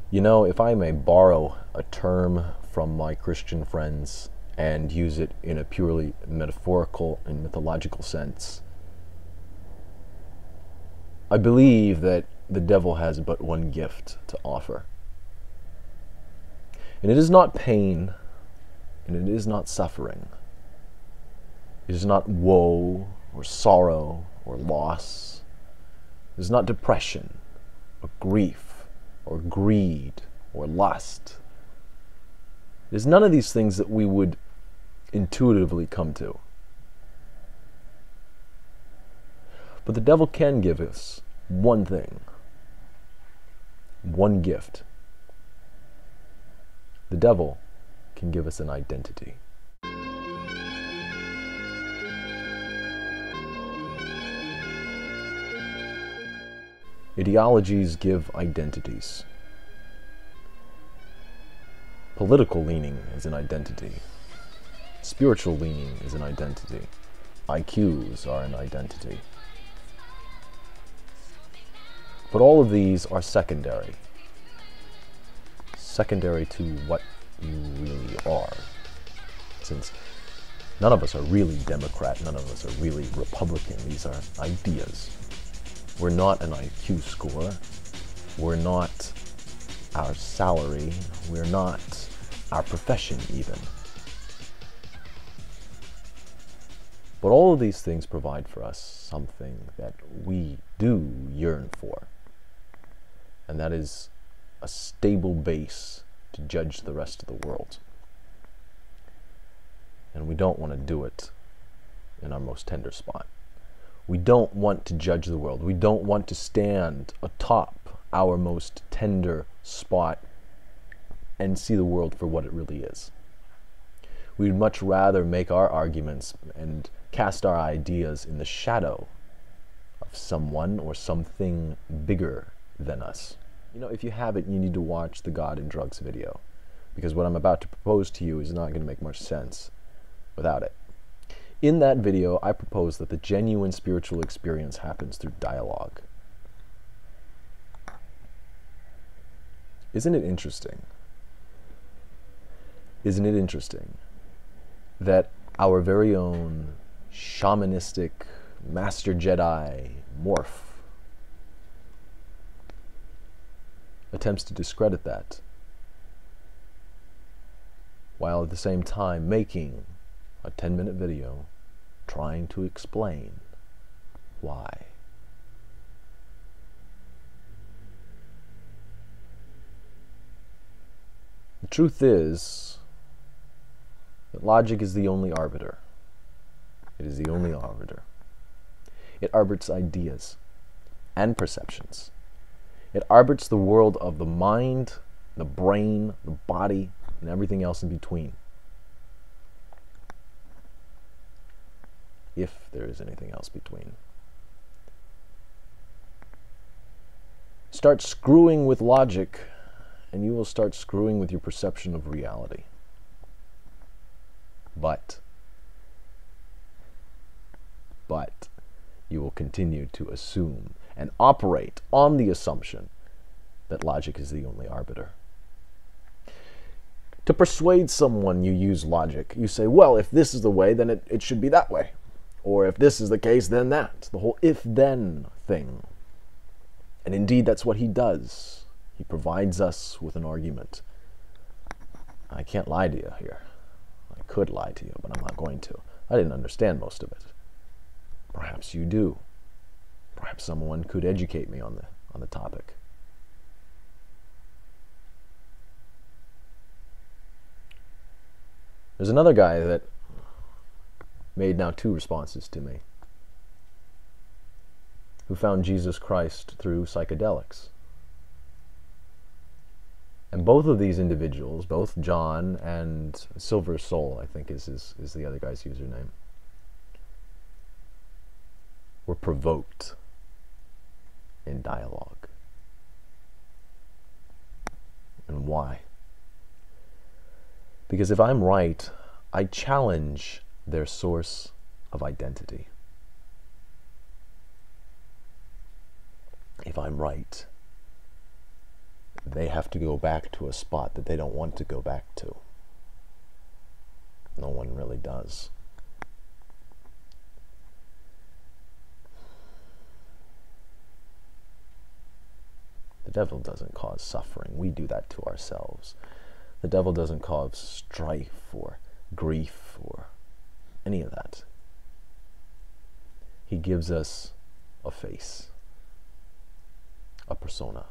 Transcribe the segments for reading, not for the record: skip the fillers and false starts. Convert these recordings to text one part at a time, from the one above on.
You know, if I may borrow a term from my Christian friends and use it in a purely metaphorical and mythological sense, I believe that the devil has but one gift to offer. And it is not pain, and it is not suffering. It is not woe or sorrow or loss. It is not depression or grief or greed or lust. It is none of these things that we would intuitively come to. But the devil can give us one thing, one gift. The devil can give us an identity. Ideologies give identities. Political leaning is an identity. Spiritual leaning is an identity. IQs are an identity. But all of these are secondary. Secondary to what you really are. Since none of us are really Democrat, none of us are really Republican. These are ideas. We're not an IQ score. We're not our salary. We're not our profession even. But all of these things provide for us something that we do yearn for. And that is a stable base to judge the rest of the world. And we don't want to do it in our most tender spot. We don't want to judge the world. We don't want to stand atop our most tender spot and see the world for what it really is. We'd much rather make our arguments and cast our ideas in the shadow of someone or something bigger than us. You know, if you haven't, you need to watch the God and Drugs video, because what I'm about to propose to you is not going to make much sense without it. In that video, I propose that the genuine spiritual experience happens through dialogue. Isn't it interesting? Isn't it interesting that our very own shamanistic Master Jedi Morph attempts to discredit that, while at the same time making a 10-minute video trying to explain why. The truth is that logic is the only arbiter. It is the only arbiter. It arbits ideas and perceptions. It arbits the world of the mind, the brain, the body, and everything else in between. If there is anything else between. Start screwing with logic, and you will start screwing with your perception of reality. But you will continue to assume and operate on the assumption that logic is the only arbiter. To persuade someone, you use logic. You say, well, if this is the way, then it should be that way. Or if this is the case, then that. The whole if-then thing. And indeed, that's what he does. He provides us with an argument. I can't lie to you here. I could lie to you, but I'm not going to. I didn't understand most of it. Perhaps you do. Perhaps someone could educate me on the topic. There's another guy that made now 2 responses to me, who found Jesus Christ through psychedelics. And both of these individuals, both John and Silver Soul, I think is the other guy's username, were provoked in dialogue. And why? Because if I'm right, I challenge their source of identity. If I'm right, they have to go back to a spot that they don't want to go back to. No one really does. The devil doesn't cause suffering. We do that to ourselves. The devil doesn't cause strife or grief or any of that. He gives us a face, a persona,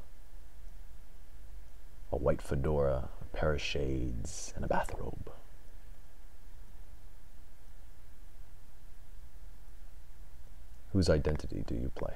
a white fedora, a pair of shades, and a bathrobe. Whose identity do you play?